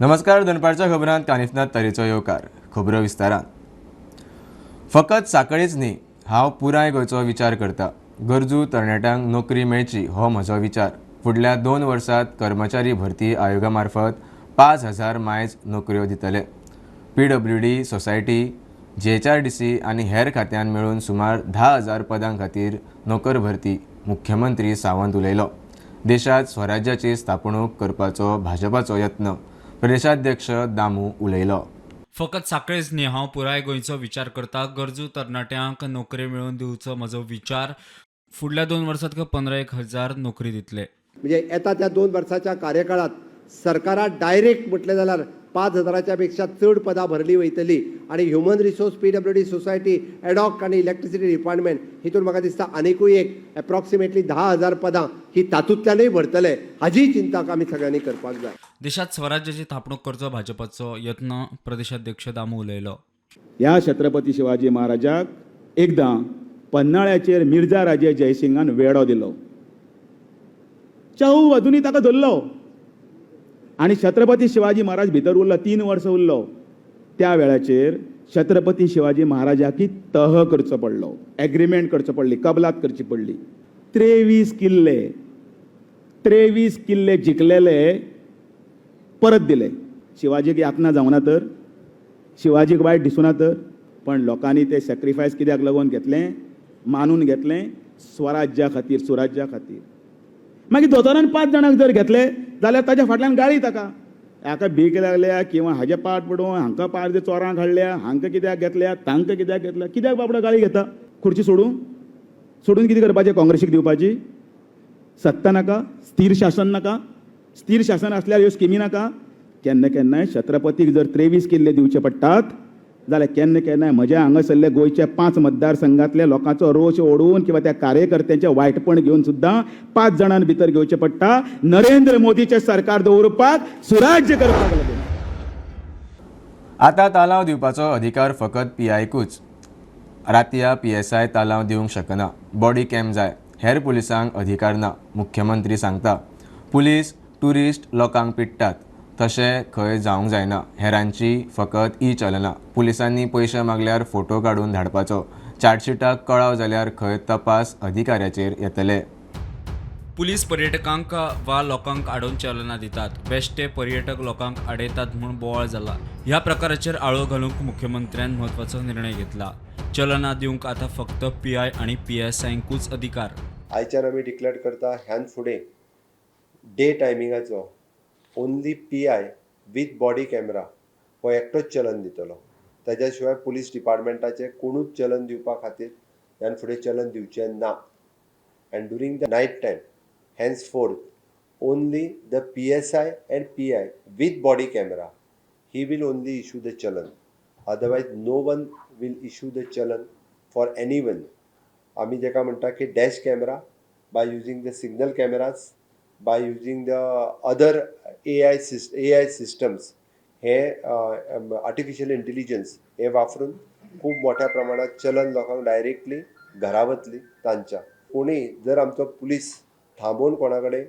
नमस्कार. दनपारच्या खबरांत कानिफनाथ तरेचो येवकार. खबरो विस्तारान. फकत साखळीच न्ही, हांव पुराय गोंयचो विचार करता. गरजू तरणाट्यांक नोकरी मेळची हो म्हजो विचार. फुडल्या 2 वर्सांत कर्मचारी भरती आयोगा मार्फत 5,000 मायज नोकऱ्यो दितले. PWD, सोसायटी, JHRDC आनी हेर खात्यान मेळून सुमार 10,000 पदां खातीर नोकर भरती मुख्यमंत्री सावंत उलयलो. देशांत स्वराज्याची स्थापणूक करपाचो भाजपाचो यत्न प्रदेशाध्यक्ष दामू उलयलो. फकत साखळेच न्ही, हांव पुराय गोंयचो विचार करता. गरजू तरणाट्यांक नोकरी मेळोवन दिवचो म्हजो विचार. फुडल्या 2 वर्सांत 15,000 नोकरी दितले. म्हणजे येता त्या 2 वर्साच्या कार्यकाळात सरकारात डायरेक्ट म्हटलें जाल्यार 5,000च्या पेक्षा चड पदां भरली वयतली आणि human resource PWD society ad hoc आणि इलेक्ट्रिसिटी डिपार्टमेंट हितून म्हाका दिसता आनीकूय एक एप्रॉक्सिमेटली 10,000 पदां ही तातूंतल्यानूय भरतले हाची चिंता आमी सगळ्यांनी करपाक जाय. देशात स्वराज्याची थापणूक करचो भाजपाचो यत्न प्रदेशाध्यक्ष दामू उलयलो. ह्या छत्रपती शिवाजी महाराजाक एकदां पन्हाळ्याचेर मिर्झा राजे जयसिंगान वेडो दिलो. चाऊ अजुनी ताका धरलो आणि छत्रपती शिवाजी महाराज भितर उरलो. 3 वर्सां उरलो. त्या वेळाचेर छत्रपती शिवाजी महाराजाकी तह करचो पडलो, एग्रीमेंट करचो पडली, कबलात करची पडली. 23 किल्ले जिखलेले परत दिले. शिवाजीक यातना जावना तर, शिवाजीक वायट दिसुना तर, पण लोकांनी ते सॅक्रिफायस कित्याक लागून घेतलें, मानून घेतलें स्वराज्या खातीर, सुराज्या खातीर. मागीर दोतोरान 5 जाणांक जर घेतले जाल्यार ताच्या फाटल्यान गाळी ताका, हाका भीक लागल्या किंवा हाजे पाट पडून हांकां पाड दे चोरांक हाडल्या, हांकां कित्याक घेतल्या, तांकां कित्याक घेतल्या. कित्याक बाबडो गाळी घेता? खुर्ची सोडून कितें करपाचें? काँग्रेसीक दिवपाची? सत्ता नाका, स्थिर शासन नाका, स्थिर शासन असल्यार ह्यो स्किमी नाका. केन्ना छत्रपतीक जर 23 किल्ले दिवचे पडटात जाल्यार केन्ना म्हज्या हांगासरले गोंयच्या 5 मतदारसंघातल्या लोकांचो रोष ओडून किंवा त्या कार्यकर्त्यांचे वायटपण घेवन सुद्दां 5 जाणां भितर घेवचे पडटा. नरेंद्र मोदीचें सरकार दवरपाक, सुराज्य करपाक लागून. आतां तालाव दिवपाचो अधिकार फकत PIकूच. रातया PSI तालाव दिवंक शकना. बॉडी कॅम जाय. हेर पुलिसांक अधिकार ना, मुख्यमंत्री सांगता. पुलीस ट्युरिस्ट लोकांक पिट्टात, तशें खंय जावंक जायना. हेरांची फकत चलना. पुलिसांनी पयशे मागल्यार फोटो काडून धाडपाचो. चार्जशिटाक कळाव जाल्यार खंय तपास अधिकाऱ्याचेर येतले. पुलीस पर्यटकांक वा लोकांक आडोवन चलनां दितात. बेश्टे पर्यटक लोकांक आडयतात म्हूण बोवाळ जाला. ह्या प्रकाराचेर आळो घालूंक मुख्यमंत्र्यान म्हत्वाचो निर्णय घेतला. चलनां दिवंक आतां फक्त PI आनी PSIंकूच अधिकार. आयच्यान आमी डिक्लेअर करता ह्यान फुडें डे टायमिंगाचो only PI with body camera हो एकटोच चलन दितलो. ताज्या शिवाय पुलीस डिपार्टमेंटाचे कोणूच चलन दिवपा खातीर ह्यान फुडें चलन दिवचें ना. And during the night time henceforth only the PSI and PI with body camera he will only issue the challan, otherwise no one will issue the challan for anyone. आम्ही जेका म्हणटा की dash camera by using the signal cameras, by using the other AI systems हे artificial intelligence हे वापरून खूप मोठ्या प्रमाणात चलन लोकांक डायरेक्टली घरा वतली तांच्या. कोणी जर आमचो पुलीस थांबोवन कोणा कडेन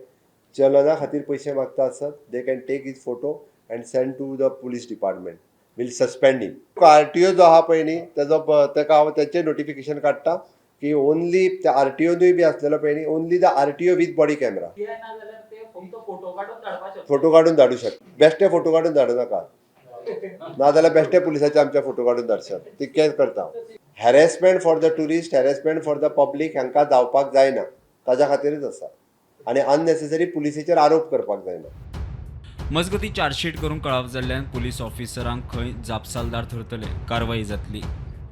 चलना खातीर पयशे मागता आसत, they can take his photo and send to the police department, will suspend him. RTO जो आहा पळय न्ही ताका हांव तेचें नोटिफिकेशन काडटा की ओन्ली त्या RTOनूय बी आसलेलो पळय न्ही, only the RTO with body camera. Photo काडून धाडू शकता. बेश्टे फोटो काडून धाडू नाका, नाजाल्यार बेश्टे पुलिसाचे आमचे फोटो काडून धाडशात. तितकेंच करता. Harassment for the tourist, harassment for the public हांकां जावपाक जायना. ताज्या खातीरच आसा. आनी अननेसेसरी पुलिसेचेर आरोप करपाक जायना. मजगतीं चार्जशीट करून कळाव जाल्ल्यान पुलीस ऑफिसरांक खंय जापसालदार थरतले, कारवाई जातली.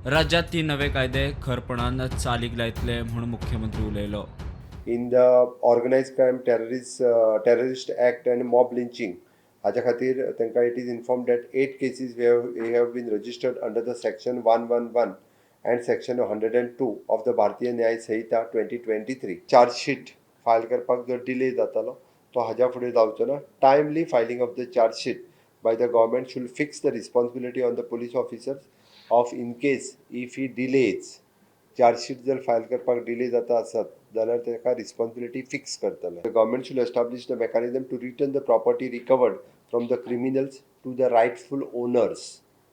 राज्यांत 3 नवे कायदे खरपणान चालीक लायतले म्हूण मुख्यमंत्री उलयलो. In the organise crime terrorist act and mob lynching हाच्या खातीर तांकां it is inform that 8 cases have been registered under the section 111 and section 102 of the Bharatiya Nyaya Sanhita 2023. Chargesheet file करपाक जर डिले जातालो तो हाज्या फुडें जावचो ना. Timely filing of the chargesheet by the government should fix the responsibility on the police officers of in case if he delays. Chargesheet जर file करपाक डिले जाता आसत जाल्यार ताका रिस्पॉन्सिबिलिटी फिक्स करतले. The government should establish the mechanism to return the property recovered from the criminals to the rightful owners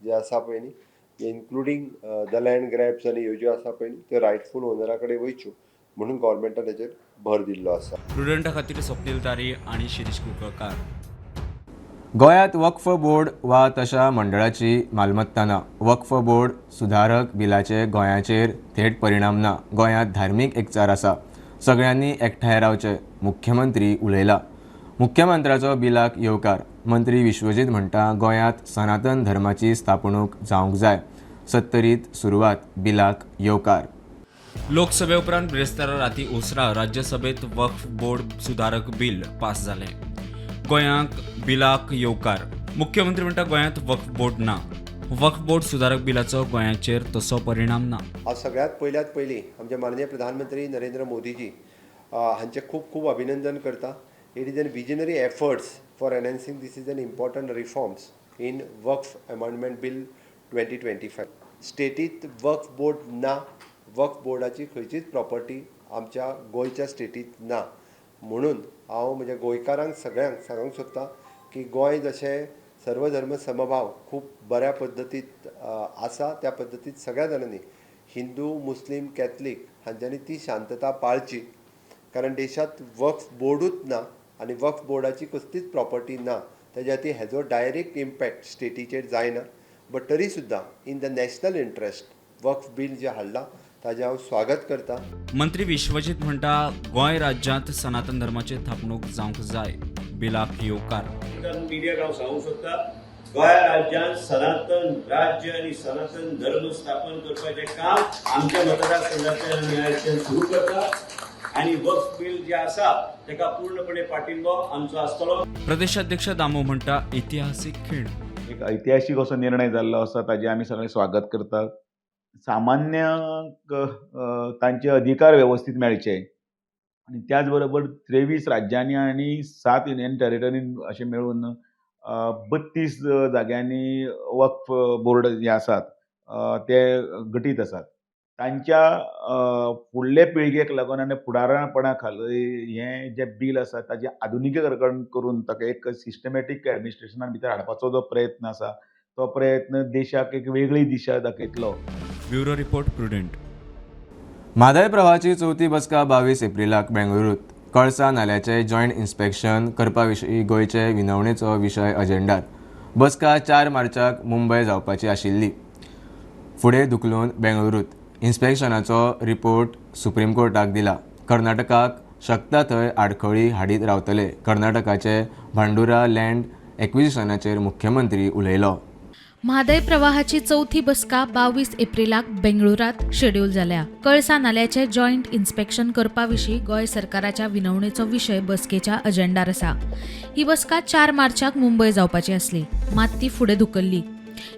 जे आसा पळय न्ही, इन्क्लुडींग द लँड ग्रॅब्स आनी ह्यो ज्यो आसा पळय न्ही त्यो रायटफूल ओनरा कडेन वयच्यो म्हणून गोवोरमेंटान हेचेर भर दिल्लो आसा. प्रुडंटा खातीर स्वप्नील तारी आणि शिरीष कुंकळकार. गोंयांत वक्फ बोर्ड वा तशा मंडळाची मालमत्ता ना. वक्फ बोर्ड सुधारक बिलाचे गोंयाचेर थेट परिणाम ना. गोंयांत धार्मीक एकचार आसा. सगळ्यांनी एकठांय रावचे. मुख्यमंत्री उलयला. मुख्यमंत्र्याचो बिलाक येवकार. मंत्री विश्वजीत म्हणटा गोंयांत सनातन धर्माची स्थापणूक जावंक जाय. 70th सुरवात बिलाक येवकार. लोकसभे उपरांत ब्रेस्तारा राती उसरा राज्यसभेत वक्फ बोर्ड सुधारक बिल पास जालें. गोंयांक बिलाक येवकार. मुख्यमंत्री म्हणटा गोंयांत वक्फ बोर्ड ना. वक्फ बोर्ड सुधारक बिलाचो गोंयाचेर तसो परिणाम ना. हांव सगळ्यात पयलीं आमचे माननीय प्रधानमंत्री नरेंद्र मोदीजी हांचे खूब खूब अभिनंदन करता. It is an visionary efforts for enhancing this is an important reforms in Waqf amendment bill 2025. स्टेटीत वक्फ बोर्ड ना. वक्फ बोर्डाची खंयचीच प्रॉपर्टी आमच्या गोंयच्या स्टेटीत ना. म्हणून हांव म्हज्या गोंयकारांक सगळ्यांक सांगूंक सोदतां की गोंय जशें सर्वधर्म समभाव खूब बऱ्या पद्दतीत आसा, त्या पद्दतीत सगळ्या जाणांनी हिंदू, मुस्लीम, कॅथलीक हांच्यांनी ती शांतता पाळची. कारण देशांत वक्फ बोर्डूच ना आनी वक्फ बोर्डाची कसलीच प्रॉपर्टी ना. तेज्या खातीर हेजो डायरेक्ट इम्पॅक्ट स्टेटीचेर जायना. बट तरी सुद्दां in the national interest Waqf bill जें हाडलां ताजें हांव स्वागत करतां. मंत्री विश्वजीत म्हणटा गोंय राज्यांत सनातन धर्माची थापणूक जावंक जाय. बिलाक येवकार. मिडियाक हांव सांगूंक सोदतां गोंय राज्यांत सनातन राज्य आनी सनातन धर्म स्थापन करपाचें काम आमच्या मतदारसंघांतल्यान आमी आयजच्यान सुरू करता आनी वक्फ बिल जें आसा ताका पूर्णपणे पाठिंबो आमचो आसतलो. प्रदेशाध्यक्ष दामो म्हणटा इतिहासीक खीण. एक ऐतिहासिक असो निर्णय जाल्लो आसा ताजें आमी सगळे स्वागत करतात. सामान्यांक तांचे अधिकार वेवस्थीत मेळचे आनी त्याच बरोबर 23 राज्यांनी आनी 7 युनियन टेरिटरीन अशें मेळून 32 जाग्यांनी वक्फ बोर्ड जे आसात ते गटीत आसात. तांच्या फुडले पिळगेक लागून आनी फुडारपणा खाली हें जें बिल आसा ताजें आधुनिकीकरण करून ताका एक सिस्टमॅटीक एडमिनिस्ट्रेशना भितर हाडपाचो जो प्रयत्न आसा तो प्रयत्न देशाक एक वेगळी दिशा दाखयतलो. Bureau report Prudent. म्हादय प्रवाहाची 4थी बसका 22 एप्रिलाक बेंगळुरूत. कळसा नाल्याचें जॉयंट इन्स्पेक्शन करपा विशीं गोंयचे विनवणेचो विशय अजेंडार. बसका 4 मार्चाक मुंबय जावपाची आशिल्ली. फुडें धुकलून बेंगळुरूत. इन्स्पेक्शनाचो रिपोर्ट सुप्रीम कोर्टाक दिला. कर्नाटकाक शकता थंय आडखळी हाडीत रावतले. कर्नाटकाचे भांडुरा लँड एक्विजिशनाचेर मुख्यमंत्री उलयलो. म्हादय प्रवाहाची 4थी बसका 22 एप्रिलाक बेंगळुरात शेड्यूल जाल्या. कळसा नाल्याचें जॉयंट इन्स्पेक्शन करपा विशीं गोंय सरकाराच्या विनवणेचो विशय बसकेच्या अजेंडार आसा. ही बसका 4 मार्चाक मुंबय जावपाची आसली, मात ती फुडें धुकल्ली.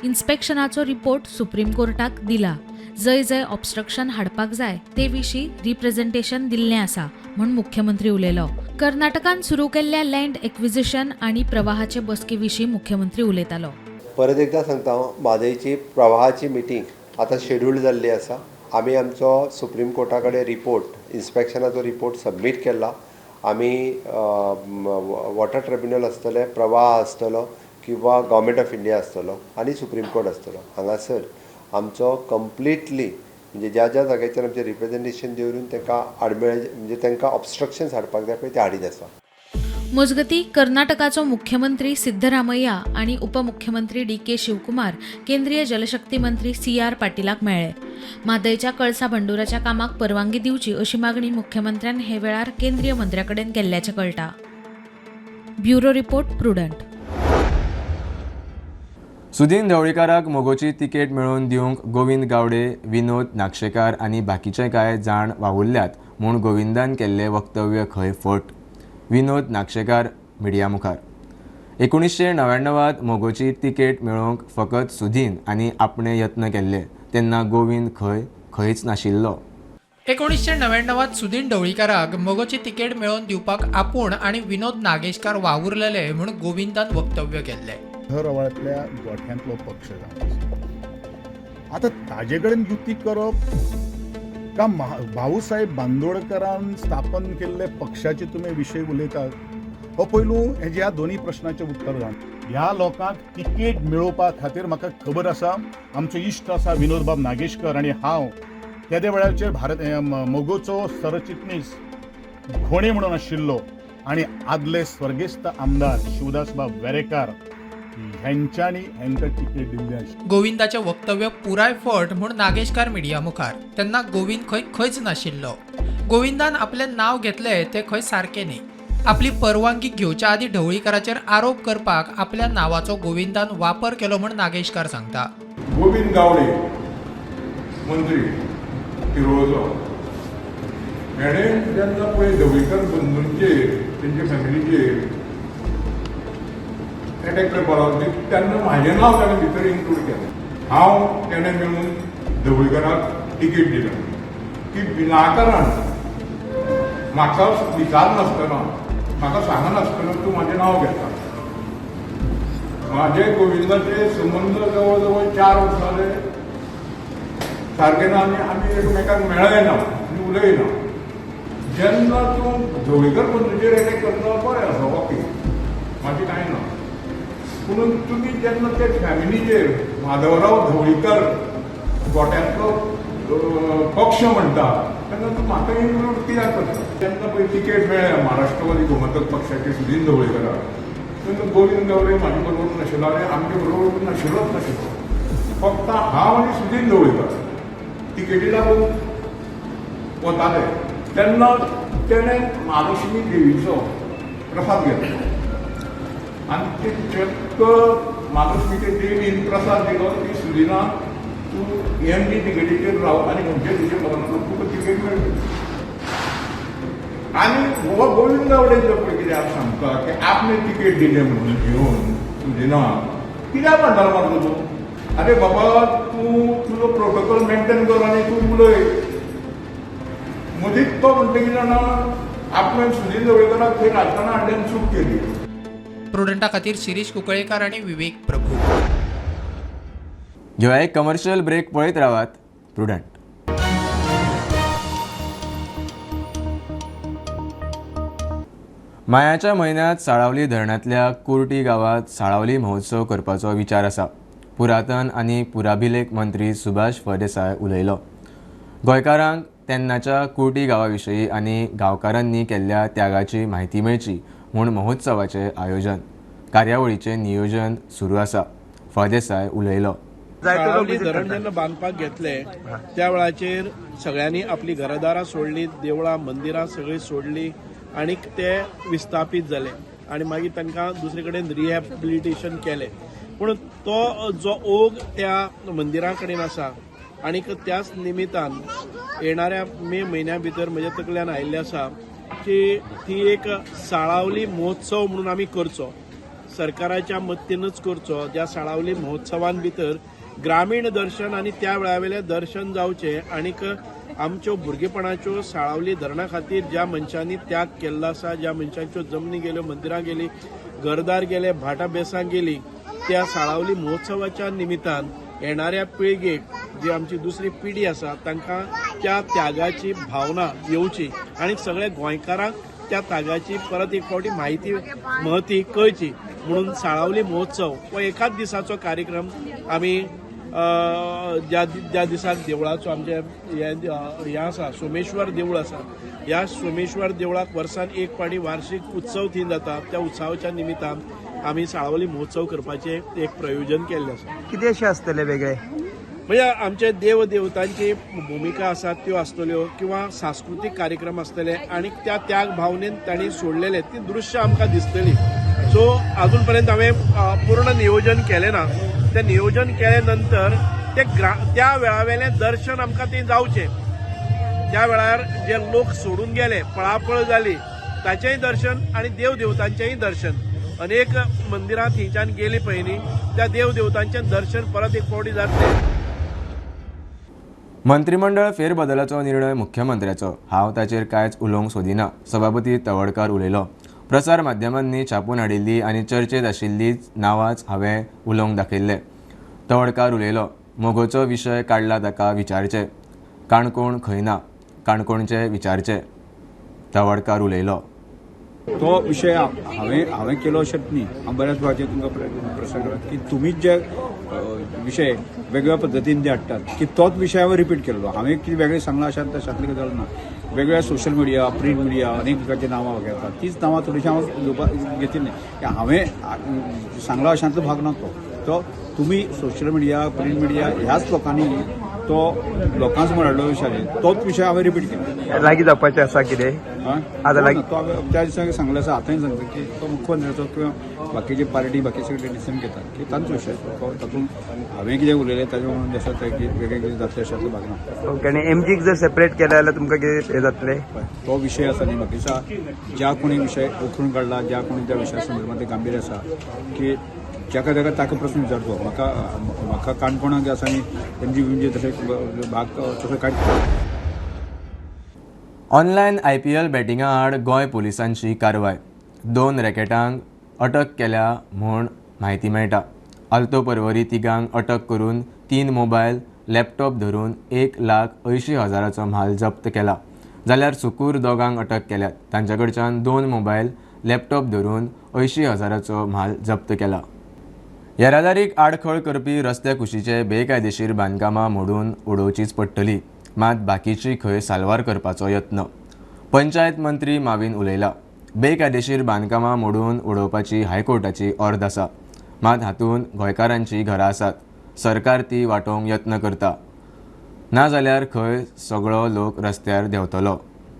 इन्स्पेक्शनाचो रिपोर्ट सुप्रीम कोर्टाक दिला. जंय जंय ऑब्स्ट्रक्शन हाडपाक जाय ते विशीं रिप्रेझेंटेशन दिल्लें आसा म्हूण मुख्यमंत्री उलयलो. कर्नाटकान सुरू केल्ल्या लँड एक्विजिशन आनी प्रवाहाचे बसके विशीं मुख्यमंत्री उलयतालो. परत एकदा सांगता हांव, म्हादयची प्रवाहाची मिटींग आतां शेड्यूल जाल्ली आसा. आमी आमचो सुप्रीम कोर्टा कडेन रिपोर्ट इन्स्पेक्शनाचो रिपोर्ट सबमीट केला. आमी वॉटर ट्रिब्युनल आसतलें, प्रवाह आसतलो किंवा गव्हर्मेंट ऑफ इंडिया आसतलो आनी सुप्रीम कोर्ट आसतलो. हांगासर आमचो कंप्लिटली म्हणजे ज्या ज्या जाग्याचेर आमचें रिप्रेझेंटेशन दवरून तांकां आडमेळ म्हणजे तांकां ऑब्स्ट्रक्शन्स हाडपाक जाय पळय ते हाडीत आसा. मजगतीं कर्नाटकाचो मुख्यमंत्री सिद्धरामय्या आनी उपमुख्यमंत्री DK शिवकुमार केंद्रीय जलशक्ती मंत्री CR पाटीलाक मेळ्ळे. म्हादयच्या कळसा बंडोराच्या कामाक परवानगी दिवची अशी मागणी मुख्यमंत्र्यान हे वेळार केंद्रीय मंत्र्या कडेन केल्ल्याचें कळटा. Bureau report Prudent. सुदीन ढवळीकाराक मोगोची तिकेट मेळोवन दिवंक गोविंद गावडे, विनोद नागशेकार आनी बाकीचे कांय जाण वावुरल्यात म्हूण गोविंदान केल्लें वक्तव्य खंय फट. विनोद नागशेकार मिडिया मुखार. 1999 मोगोची तिकेट मेळोवंक फकत सुदीन आनी आपणे यत्न केल्ले. तेन्ना गोविंद खंयच नाशिल्लो. 1999 सुदीन ढवळीकाराक मोगोची तिकेट मेळोवन दिवपाक आपूण आनी विनोद नागेशकार वावुरलेले म्हूण गोविंदान वक्तव्य केल्लें. रवाळ्यातल्या गोठ्यांतलो पक्ष जावन आतां ताजे कडेन युती करप का भाऊसाहेब बांदोडकरान स्थापन केल्ले पक्षाचे तुमी विशय उलयतात हो पयलू हेजे ह्या दोन्ही प्रश्नाचें उत्तर जावन ह्या लोकांक तिकेट मेळोवपा खातीर म्हाका खबर आसा आमचो इश्ट आसा विनोद बाब नागेशकर आनी हांव तेदे वेळाचेर मोगोचो सरचिटणीस घोणे म्हणून आशिल्लो आनी आदले स्वर्गेस्त आमदार शिवदास बाब वेरेकार ह्यांच्यांनी हांकां तिकेट दिल्ली आशिल्ली. गोविंदाचें वक्तव्य पुराय फट म्हूण नागेशकार मिडिया मुखार. तेन्ना गोविंद खंयच नाशिल्लो. गोविंदान आपलें नांव घेतलें तें खंय सारकें न्ही. आपली परवानगी घेवच्या आदीं ढवळीकाराचेर आरोप करपाक आपल्या नांवाचो गोविंदान वापर केलो म्हूण नागेशकार सांगता. गोविंद गावडे मंत्री शिरोळचो हेणें जेन्ना पळय ढवळीकर बंधूंचेर तेंचे फॅमिलीचेर एटॅक करपाक लागलो तेन्ना म्हाजें नांव ताणें भितर इन्क्लूड केलें. हांव तेणें मेळून ढवळीकराक तिकेट दिलें की विनाकारण म्हाका विचारनासतना म्हाका सांगनासतना तूं म्हाजें नांव घेता. म्हाजे गोविंदाचे संबंद जवळ जवळ 4 वर्सां जाले सारके ना आमी एकमेकांक मेळयना आनी उलयना. जेन्ना तूं ढवळीकर बंधूचेर एटॅक करता बरें आसा ओके म्हाजें कांय ना. पूण तुमी जेन्ना ते फॅमिलीचेर माधवराव ढवळीकर गोट्यांतलो पक्ष म्हणटा तेन्ना तूं म्हाका इन्क्लूड कित्याक करता. जेन्ना पळय तिकेट मेळ्ळें महाराष्ट्रवादी गोमंतक पक्षाचे सुदीन ढवळीकराक तेन्ना गोविंद गावडे म्हाजे बरोबर नाशिल्लो आनी आमचे बरोबर नाशिल्लोच नाशिल्लो. फक्त हांव आनी सुदीन ढवळीकर तिकेटी लागून वताले तेन्ना तेणें महालक्ष्मी देवीचो प्रसाद घेतलो आनी ते चक्क महालक्ष्मीचे देवीन प्रसाद दिलो की सुदिना तूं एमपी तिकेटीचेर राव आनी खंयचे तुजे मरणाचो तुका तिकेट मेळटली. आनी हो गोविंद गावडेचो पळय कित्याक सांगता की आपणे तिकेट दिले म्हणून घेवन सुदिना कित्याक म्हणटालो मारलो तूं. अरे बाबा तूं तुजो प्रोटोकॉल मेंटेन कर आनी तूं उलय. मदींच तो म्हणटा कितें जाणा आपणे सुदीन ढवळीकराक थंय राजकारणा हाडल्यान चूक केली. प्रुडंटा खातीर शिरीष कुंकळेकार आनी विवेक प्रभू. घेऊया एक कमर्शियल ब्रेक. पळयत रावात प्रुडंट. मायाच्या म्हयन्यांत साळावली धरणांतल्या कुर्टी गांवांत साळावली महोत्सव करपाचो विचार आसा. पुरातन आनी पुराभिलेख मंत्री सुभाष फळदेसाय उलयलो. गोंयकारांक तेन्नाच्या कुर्टी गांवा विशीं आनी गांवकारांनी केल्ल्या त्यागाची म्हायती मेळची म्हूण महोत्सवाचें आयोजन. कार्यावळीचें नियोजन सुरू आसा. फळदेसाय उलयलो. साळावली धरण जेन्ना बांदपाक घेतले त्या वेळाचेर सगळ्यांनी आपली घरदारां सोडलीं, देवळां मंदिरां सगळीं सोडलीं आनी ते विस्थापीत जाले आनी मागीर तांकां दुसरे कडेन रिहॅबिलिटेशन केलें. पूण तो जो ओग त्या मंदिरां कडेन आसा आनीक त्याच निमित्तान येणाऱ्या मे म्हयन्या भितर म्हज्या तकल्यान आयिल्लें आसा की ती एक साळावली महोत्सव म्हणून आमी करचो. सरकाराच्या मत्तीनच करचो. ज्या साळावली महोत्सवान भितर ग्रामीण दर्शन आनी त्या वेळावेलें दर्शन जावचें आनीक आमच्यो भुरगेपणाच्यो साळावली धरणा खातीर ज्या मनशांनी त्याग केल्लो आसा, ज्या मनशांच्यो जमनी गेल्यो, मंदिरां गेलीं, घरदार गेले, भाटां बेसां गेलीं, त्या साळावली महोत्सवाच्या निमित्तान येणाऱ्या पिळगेक जी आमची दुसरी पिढी आसा तांकां त्या त्यागाची भावना येवची आनी सगळे गोंयकारांक त्या त्यागाची परत एक फावटी म्हायती महती कळची म्हणून साळावली महोत्सव हो एकाच दिसाचो कार्यक्रम आमी ज्या दिसाक देवळाचो आमचे हें आसा सोमेश्वर देवूळ आसा, ह्या सोमेश्वर देवळाक वर्सान एक फावटी वार्षिक उत्सव थीं जाता. त्या उत्सवाच्या निमित्तान आमी साळावली महोत्सव करपाचें एक प्रयोजन केल्लें आसा. कितें अशें आसतलें वेगळें म्हणजे आमचे देव देवतांची भुमिका आसात त्यो आसतल्यो किंवा सांस्कृतीक कार्यक्रम आसतले आणि त्या त्याग भावनेन तांणी सोडलेले ती दृश्य आमकां दिसतली. सो अजून पर्यंत हांवें पूर्ण नियोजन केलें ना. तें नियोजन केले नंतर त्या वेळावेलें दर्शन आमकां तें जावचें. त्या वेळार जे लोक सोडून गेले, पळापळ जाली, ताचेंय दर्शन आनी देव देवतांचेंय दर्शन. अनेक मंदिरां थंयच्यान गेली पळय न्ही, त्या देव देवतांचें दर्शन परत एक फावटी जातलें. मंत्रिमंडळ फेरबदलाचो निर्णय मुख्यमंत्र्याचो. हांव ताचेर कांयच उलोवंक सोदिना. सभापती तवडकार उलयलो. प्रसार माध्यमांनी छापून हाडिल्ली आनी चर्चेत आशिल्लीच नांवांच हांवें उलोवंक दाखयल्ले. तवडकार उलयलो. मोगोचो विशय काडला ताका विचारचे. काणकोण खंय ना, काणकोणचे विचारचे. तवडकार उलयलो. तो विशय हांवें केलो अशेंच न्ही. हांव बऱ्याच वेळाचेर तुमकां प्रश्न करता की तुमीच जे विशय वेगळ्या पद्दतीन जे हाडटात की तोच विशय हांवें रिपीट केल्लो. हांवें कितें वेगळें सांगलां अशांत तशांतली गजाल ना. वेगळ्या सोशल मिडिया, प्रिंट मिडिया अनेक प्रकारची नांवां घेतात. तीच नांवां थोडीशीं हांव घेवपाक घेतिल्लीं की हांवें सांगला अशांतलो भाग ना तो तुमी सोशल मिडिया, प्रिंट मिडिया ह्याच लोकांनी तो लोकांच म्हण हाडलो विशय तोच विशय हांवें रिपीट केलो. लागीं जावपाचें आसा कितें तो त्या दिसाक सांगलें आसा आतांय सांगता की तो मुख्यमंत्र्याचो किंवा बाकीचे पार्टी बाकी सगळे डिसिजन घेतात की तांचो विशय तातूंत हांवें कितें उलयलें ताजे म्हणून आसा की वेगळें कितें जातलें अशांतलो भाग ना. ओके. आनी एमजीक जर सेपरेट केलें जाल्यार तुमकां कितें हें जातलें? तो विशय आसा न्ही बाकीचा ज्या कोणी विशय उखलून काडला, ज्या कोणी त्या विशया संदर्भात गांभीर्य आसा की जाका जाका ताका प्रश्न विचारचो. म्हाका काणकोणाक जे आसा न्ही एमजी तशें भाग तसो कांयच. ऑनलायन IPL बॅटिंगा आड गोंय पुलिसांची कारवाय. 2 रॅकेटांक अटक केल्या म्हूण म्हायती मेळटा. आल्तो पर्वरी तिगांक अटक करून 3 मोबायल, लॅपटॉप धरून 1,80,000चो म्हाल जप्त केला. जाल्यार सुकूर दोगांक अटक केल्यात. तांचे कडच्यान 2 मोबायल, लॅपटॉप धरून 80,000चो म्हाल जप्त केला. येरादारीक आडखळ करपी रस्ते कुशीचे बेकायदेशीर बांदकामां मोडून उडोवचीच पडटली. मात बाकीची खंय साल्वार करपाचो यत्न. पंचायत मंत्री माविन उलयला. बेकायदेशीर बांदकामां मोडून उडोवपाची हायकोर्टाची ऑर्द आसा. मात हातूंत गोंयकारांची घरां आसात. सरकार ती वांटोवंक यत्न करता. नाजाल्यार खंय सगळो लोक रस्त्यार देंवतलो.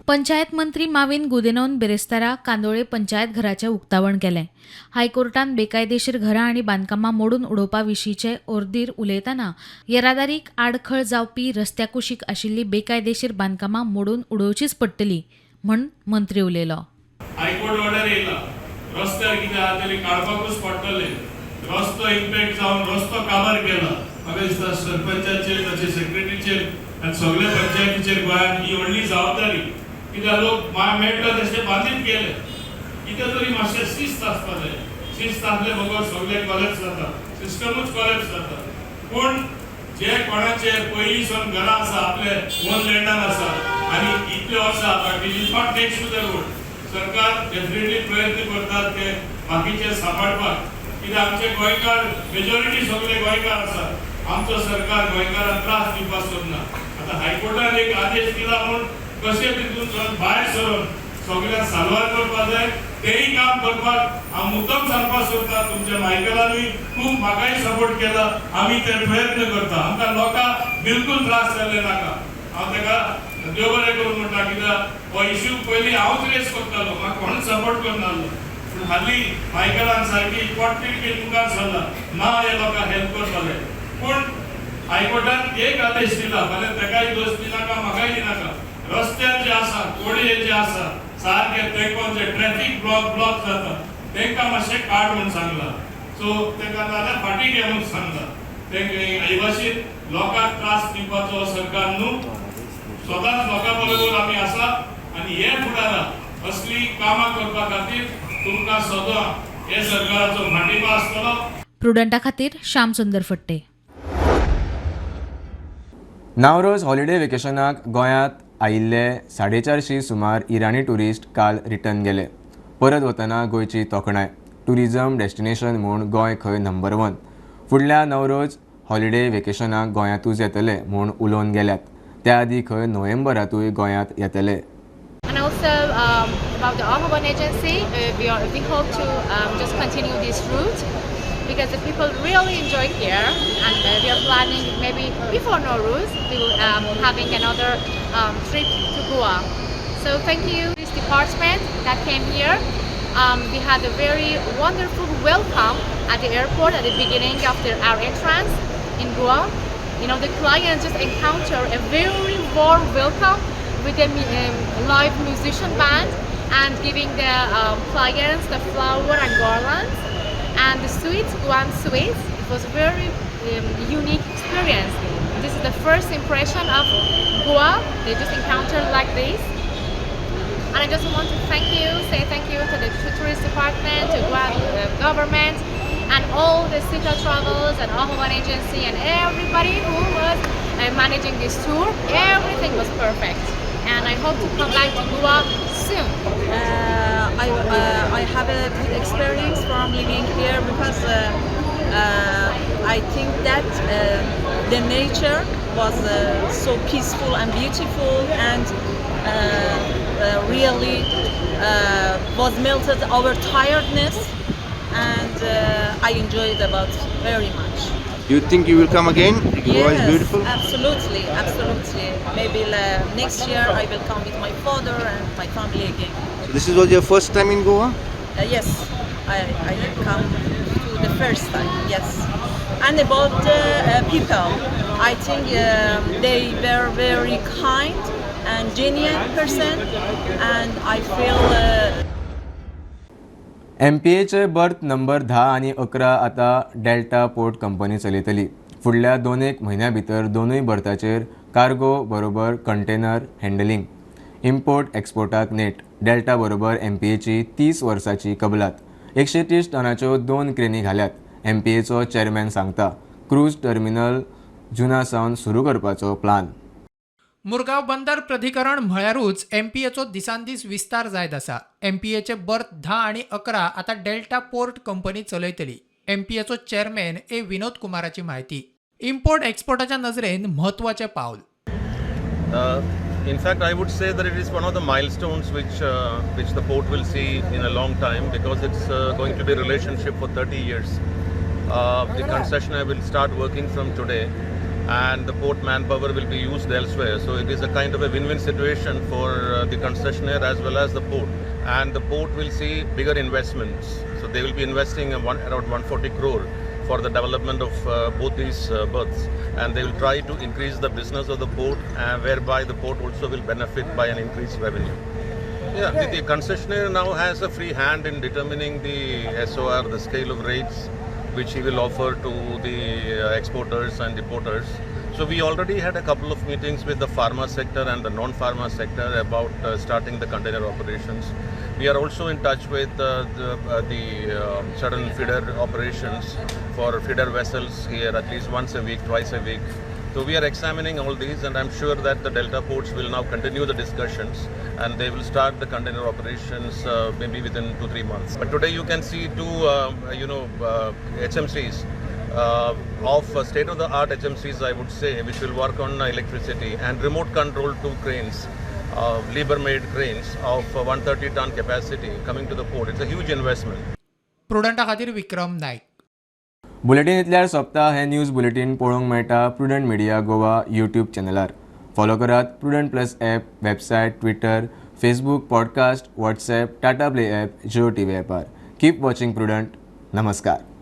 पंचायत मंत्री माविन गुदिनोन बेरेस्तारा कांदोळे पंचायत घराचें उक्तावण केलें. हायकोर्टान बेकायदेशीर घरां आनी बांदकामां मोडून उडोवपा विशींचे ऑर्दीर उलयतना येरादारीक आडखळ जावपी रस्त्या कुशीक आशिल्ली बेकायदेशीर बांदकामां मोडून उडोवचीच पडटली म्हूण मंत्री उलयलो. हायकोर्ट ऑर्डर येयला रस्त्यार कितें आहा तरी काडपाकूच पडटले. रस्तो इम्पॅक्ट जावन रस्तो काबार केला. म्हाका दिसता सरपंचाचेर ताचे सेक्रेटरीचेर आनी सगळ्या पंचायतीचेर गोंयांत ही व्हडली जबाबदारी. कित्याक लोक मेळटा तशें बांदीत गेले. कितें तरी मातशें शिस्त आसपा जाय. शिस्त आसले बरोबर सगळें कॉलेप्स जाता, सिस्टमूच कॉलेप्स जाता. पूण जे कोणाचेर पयलीं सावन घरां आसा, आपले ओन लँडान आसा आनी इतले वर्सां but it is not next to the road. सरकार डेफिनेटली प्रयत्न करतात ते बाकीचे सांबाळपाक. कित्याक आमचे गोंयकार मेजॉरिटी सगळे गोंयकार आसात. आमचो सरकार गोंयकारांक त्रास दिवपाक सोदना. आतां हायकोर्टान एक आदेश दिला म्हूण कशें तितून भायर सरून सगळ्यांक साल्वार करपाक जाय तेंय काम करपाक हांव मुद्दम सांगपाक सोदता. तुमच्या मायकलानूय खूब म्हाकाय सपोर्ट केला. आमी ते प्रयत्न करता. आमकां लोकांक बिलकूल त्रास जाल्ले नाका. हांव ताका देव बरें करूं म्हणटा. कित्याक हो इश्यू पयलीं हांवूच रेस करतालो, म्हाका कोण सपोर्ट करनासलो. पूण हालीं मायकलान सारकी पोटतिडकी मुखार सरला. ना हे लोकांक हेल्प करतले. पूण हायकोर्टान एक आदेश दिला. फाल्यां ताकाय दोश दिनाका, म्हाकाय दिनाका. रस्त्यार जे आसा, कोडये जे आसा सारके तेंकोन जे ट्रॅफिक ब्लॉक जाता तांकां मातशें काड म्हूण सांगला. सो ताका जाल्यार फाटीं घे म्हूण सांगला. तांकां हे भाशेन लोकांक त्रास दिवपाचो सरकार न्हू. स्वताच लोकां बरोबर आमी आसा आनी हे फुडाराक असली कामां करपा खातीर तुमकां सदां हे सरकाराचो फाटिंबा आसतलो. प्रुडंटा खातीर श्याम सुंदर फट्टे. नावरोज हॉलिडे वेकेशनाक गोंयांत आयिल्ले 450 सुमार इराणी टुरिस्ट काल रिटर्न गेले. परत वतना गोंयची तोखणाय. टुरिजम डेस्टिनेशन म्हूण गोंय खंय नंबर 1. फुडल्या नवरोज हॉलिडे वेकेशनाक गोंयांतूच येतले म्हूण उलोवन गेल्यात. त्या आदी खंय नोव्हेंबरांतूय गोंयांत येतले. And also about the Ahwaban agency, we hope to just continue this route because the people really enjoy here, and we are planning maybe before Nowruz we will having another trip to Goa. So thank you to this department that came here. We had a very wonderful welcome at the airport at the beginning of our entrance in Goa. You know, the clients just encounter a very warm welcome with a live musician band and giving the clients the flower and garlands and the sweets, Guam sweets. It was a very unique experience. This is the first impression of Goa. They just encountered like this. And I just want to say thank you to the tourist department, to Goa government, and all the Sita Travels and Ahwaban agency and everybody who was managing this tour. Everything was perfect. And I hope to come back to Goa soon. I have a good experience from living here because I think that the nature was so peaceful and beautiful and really was melted our tiredness and I enjoyed about very much. You think you will come again? Goa is beautiful. Absolutely. Maybe next year I will come with my father and my family again. So this was your first time in Goa? Yes, I come to the first time. Yes, and about the people, I think they were very kind and genuine person, and I feel. MPAचे berth number 10 आणि 11 आता delta port company चलयतली. फुडल्या 2-1 म्हयन्या भितर दोनूय बर्थाचेर cargo बरोबर container handling, import एक्सपोर्टाक नेट. डेल्टा बरोबर MPAची 30 वर्सांची कबलात. 130 टनाच्यो 2 क्रेनी घाल्यात. MPAचो चेअरमॅन सांगता क्रूज टर्मिनल जुना सावन सुरू करपाचो प्लान. मुरगांव बंदर प्राधिकरण म्हळ्यारूच MPAचो दिसान दीस विस्तार जायत आसा. MPAचे बर्थ 10 आणि 11 आता डेल्टा पोर्ट कंपनी चलयतली. MPAचो चेअरमॅन विनोद कुमाराची माहिती. इम्पोर्ट एक्सपोर्टाच्या नजरेन म्हत्वाचें पावल. In fact, I would say that it is one of the milestones which the port will see in a long time because it's going to be a relationship for 30 years. The concessionaire will start working from today and the port manpower will be used elsewhere. So it is a kind of a win-win situation for the concessionaire as well as the port. And the port will see bigger investments. So they will be investing around 140 crore for the development of both these berths, and they will try to increase the business of the port, whereby the port also will benefit by an increased revenue. Yeah, the concessionaire now has a free hand in determining the SOR, the scale of rates, which he will offer to the exporters and importers. So we already had a couple of meetings with the pharma sector and the non-pharma sector about starting the container operations. We are also in touch with the certain feeder operations for feeder vessels here at least once a week, twice a week. So we are examining all these, and I'm sure that the Delta ports will now continue the discussions and they will start the container operations maybe within 2-3 months. But today you can see two HMCs of state-of-the-art HMCs, I would say, which will work on electricity and remote control 2 cranes. Liebherr-made cranes of 130 ton capacity coming to the port. It's a huge investment. प्रुडंटा खातीर विक्रम नायक. Bulletin इतल्यार सोंपता. हे news bulletin पळोवंक मेळटा Prudent media Goa YouTube चॅनलार. Follow करात Prudent plus app, website, Twitter, Facebook, podcast, WhatsApp, Tata play app, Jio TV ॲपार. Keep watching Prudent. नमस्कार.